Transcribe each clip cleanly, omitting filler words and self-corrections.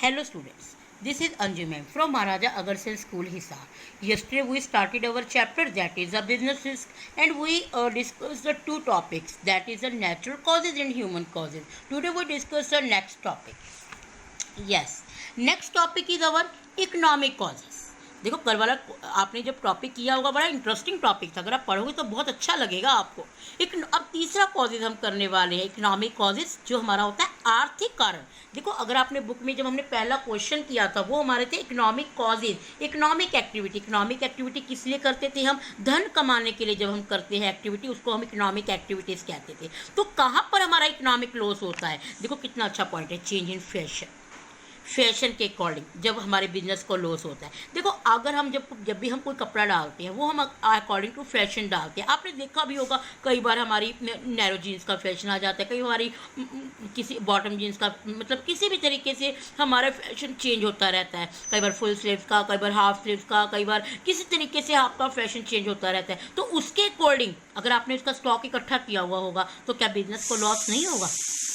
Hello students, this is Anju ma'am from Maharaja Agarsen School Hisar. Yesterday we started our chapter that is a business risk and we discussed the two topics that is the natural causes and human causes. Today we discuss the next topic. Yes, next topic is our economic causes. देखो कल वाला आपने जब topic किया होगा बड़ा interesting topic था, अगर आप पढ़ोगे तो बहुत अच्छा लगेगा आपको। एक अब तीसरा कॉजेज हम करने वाले हैं, इकोनॉमिक कॉजेज, जो हमारा होता है आर्थिक कारण। देखो अगर आपने बुक में जब हमने पहला क्वेश्चन किया था वो हमारे थे economic causes, economic activity. Economic activity किस लिए करते थे हम? धन कमाने के लिए जब हम करते हैं एक्टिविटी उसको हम इकोनॉमिक एक्टिविटीज़ कहते थे। तो कहाँ पर हमारा इकोनॉमिक लॉस होता है? देखो कितना अच्छा पॉइंट है, चेंज इन फैशन के अकॉर्डिंग जब हमारे बिजनेस को लॉस होता है। देखो अगर हम जब भी हम कोई कपड़ा डालते हैं वो हम अकॉर्डिंग टू फैशन डालते हैं। आपने देखा भी होगा कई बार हमारी नैरो जीन्स का फैशन आ जाता है, कई हमारी किसी बॉटम जीन्स का, मतलब किसी भी तरीके से हमारा फैशन चेंज होता रहता है। कई बार फुल स्लीव्स का, कई बार हाफ स्लीव्स का, कई बार किसी तरीके से आपका फैशन चेंज होता रहता है। तो उसके अकॉर्डिंग अगर आपने उसका स्टॉक इकट्ठा किया हुआ होगा तो क्या बिजनेस को लॉस नहीं होगा?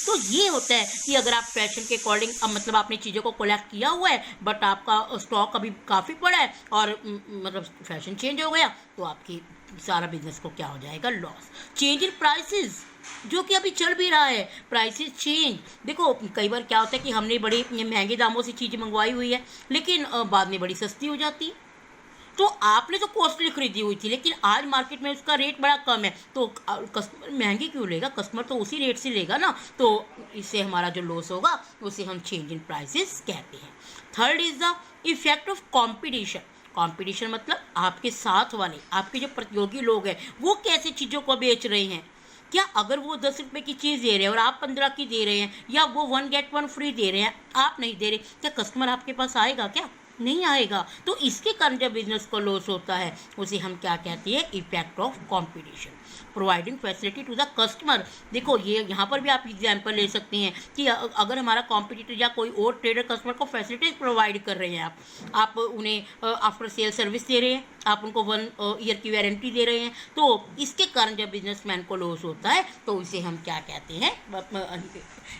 तो ये होता है कि अगर आप फैशन के अकॉर्डिंग मतलब आपने चीज़ों को कलेक्ट किया हुआ है बट आपका स्टॉक अभी काफ़ी पड़ा है और मतलब फैशन चेंज हो गया तो आपकी सारा बिजनेस को क्या हो जाएगा? लॉस। चेंज इन प्राइसेस, जो कि अभी चल भी रहा है, प्राइसेस चेंज। देखो कई बार क्या होता है कि हमने बड़ी महंगे दामों से चीज़ मंगवाई हुई है लेकिन बाद में बड़ी सस्ती हो जाती है। तो आपने तो कॉस्टली खरीदी हुई थी लेकिन आज मार्केट में उसका रेट बड़ा कम है, तो कस्टमर महंगी क्यों लेगा? कस्टमर तो उसी रेट से लेगा ना। तो इससे हमारा जो लॉस होगा उसे हम चेंज इन प्राइसेस कहते हैं। Third is the effect of competition. Competition मतलब आपके साथ वाले, आपके जो प्रतियोगी लोग हैं वो कैसे चीज़ों को बेच रहे हैं। क्या अगर वो 10 रुपये की चीज़ दे रहे हैं और आप 15 की दे रहे हैं, या वो 1 गेट 1 फ्री दे रहे हैं, आप नहीं दे रहे, क्या कस्टमर आपके पास आएगा? क्या नहीं आएगा। तो इसके कारण जब बिजनेस को लॉस होता है उसे हम क्या कहते हैं? Effect of competition. Providing facility to the customer. देखो ये यहाँ पर भी आप एग्जाम्पल ले सकते हैं कि अगर हमारा कॉम्पिटिटर या कोई और ट्रेडर कस्टमर को फैसिलिटीज प्रोवाइड कर रहे हैं, आप उन्हें आफ्टर सेल सर्विस दे रहे हैं, आप उनको 1 ईयर की वारंटी दे रहे हैं, तो इसके कारण जब बिजनेसमैन को लॉस होता है तो इसे हम क्या कहते हैं?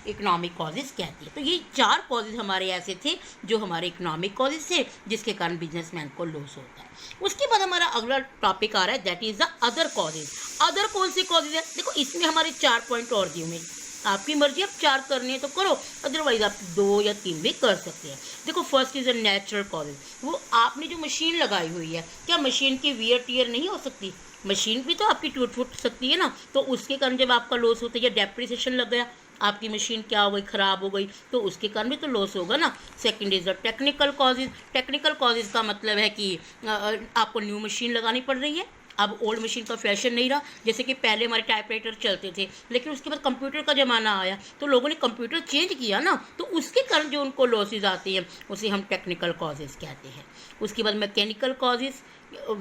इकोनॉमिक कॉजेज कहते हैं। तो ये 4 कॉजेज हमारे ऐसे थे जो हमारे इकोनॉमिक कॉजेज थे जिसके कारण बिजनेसमैन को लॉस होता है। उसके बाद हमारा अगला टॉपिक आ रहा है that is the other causes. Other कौन से कॉजेज है? देखो इसमें हमारे 4 पॉइंट और दिए हुए, आपकी मर्जी, आप 4 करने हैं तो करो, अदरवाइज आप 2 या 3 भी कर सकते हैं। देखो first is a natural causes. वो आपने जो मशीन लगाई हुई है, क्या मशीन की वियर टीयर नहीं हो सकती? मशीन भी तो आपकी टूट फूट सकती है ना। तो उसके कारण जब आपका लॉस होता है या डेप्रिसिएशन लग गया, आपकी मशीन क्या हो गई? ख़राब हो गई, तो उसके कारण भी तो लॉस होगा ना। Second is the technical causes. Technical causes का मतलब है कि आपको न्यू मशीन लगानी पड़ रही है, अब ओल्ड मशीन का फैशन नहीं रहा। जैसे कि पहले हमारे टाइपराइटर चलते थे लेकिन उसके बाद कंप्यूटर का ज़माना आया तो लोगों ने कंप्यूटर चेंज किया ना, तो उसके कारण जो उनको लॉसेज आती हैं उसे हम टेक्निकल कॉजेज कहते हैं। उसके बाद mechanical causes,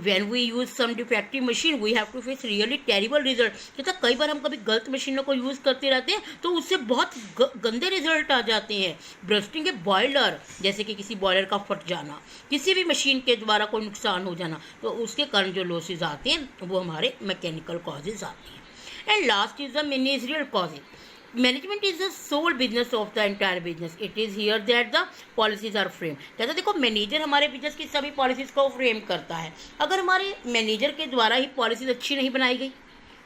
when we use some defective machine we have to face really terrible result। कहता कई बार हम कभी गलत मशीनों को यूज़ करते रहते हैं तो उससे बहुत गंदे रिजल्ट आ जाते हैं। ब्रस्टिंग ए बॉयलर, जैसे कि किसी बॉयलर का फट जाना, किसी भी मशीन के द्वारा कोई नुकसान हो जाना, तो उसके कारण जो लॉसेज आते हैं वो हमारे मैकेनिकल कॉजेज आते हैं। And last is the managerial causes. Management is the soul business of the entire business. It is here that the policies are frame. कहते देखो मैनेजर हमारे बिजनेस की सभी पॉलिसीज़ को फ्रेम करता है। अगर हमारे मैनेजर के द्वारा ही पॉलिसीज अच्छी नहीं बनाई गई,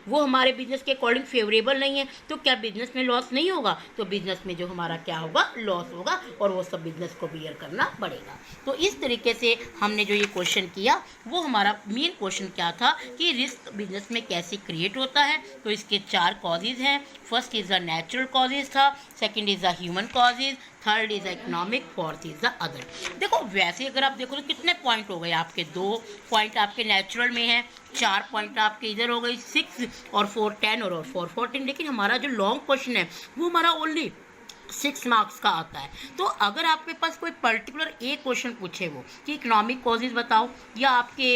वो हमारे बिजनेस के अकॉर्डिंग फेवरेबल नहीं है, तो क्या बिजनेस में लॉस नहीं होगा? तो बिजनेस में जो हमारा क्या होगा? लॉस होगा और वो सब बिजनेस को बियर करना पड़ेगा। तो इस तरीके से हमने जो ये क्वेश्चन किया वो हमारा मेन क्वेश्चन क्या था कि रिस्क बिजनेस में कैसे क्रिएट होता है। तो इसके 4 कॉजेज हैं। First is the natural causes था, second is the human causes, third is economic, fourth is the other. देखो वैसे अगर आप देखो तो कितने पॉइंट हो गए आपके? 2 पॉइंट आपके नेचुरल में है, 4 पॉइंट आपके इधर हो गई 6 और 4 10 और 4 14। लेकिन हमारा जो लॉन्ग क्वेश्चन है वो हमारा ओनली 6 मार्क्स का आता है। तो अगर आपके पास कोई पर्टिकुलर एक क्वेश्चन पूछे वो कि इकोनॉमिक कॉजेज बताओ या आपके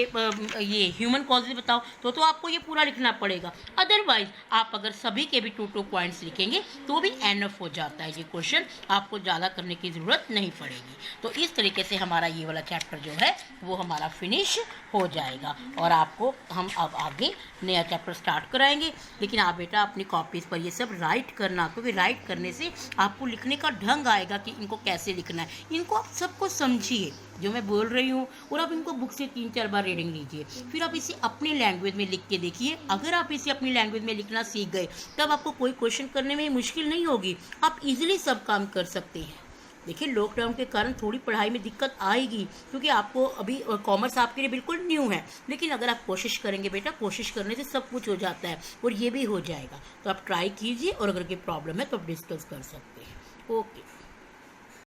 ये ह्यूमन कॉजेज बताओ तो आपको ये पूरा लिखना पड़ेगा। अदरवाइज आप अगर सभी के भी 2 पॉइंट्स लिखेंगे तो भी एनफ हो जाता है ये क्वेश्चन, आपको ज़्यादा करने की ज़रूरत नहीं पड़ेगी। तो इस तरीके से हमारा ये वाला चैप्टर जो है वो हमारा फिनिश हो जाएगा और आपको हम अब आगे नया चैप्टर स्टार्ट कराएंगे। लेकिन आप बेटा अपनी कॉपीज़ पर ये सब राइट करना, क्योंकि राइट करने से आपको आपको लिखने का ढंग आएगा कि इनको कैसे लिखना है। इनको आप सबको समझिए जो मैं बोल रही हूँ, और आप इनको बुक से 3-4 बार रीडिंग लीजिए, फिर आप इसे अपनी लैंग्वेज में लिख के देखिए। अगर आप इसे अपनी लैंग्वेज में लिखना सीख गए तब आपको कोई क्वेश्चन करने में मुश्किल नहीं होगी, आप इजीली सब काम कर सकते हैं। देखिए लॉकडाउन के कारण थोड़ी पढ़ाई में दिक्कत आएगी, क्योंकि आपको अभी कॉमर्स आपके लिए बिल्कुल न्यू है, लेकिन अगर आप कोशिश करेंगे बेटा, कोशिश करने से सब कुछ हो जाता है और ये भी हो जाएगा। तो आप ट्राई कीजिए, और अगर कोई प्रॉब्लम है तो आप डिस्कस कर सकते हैं। ओके।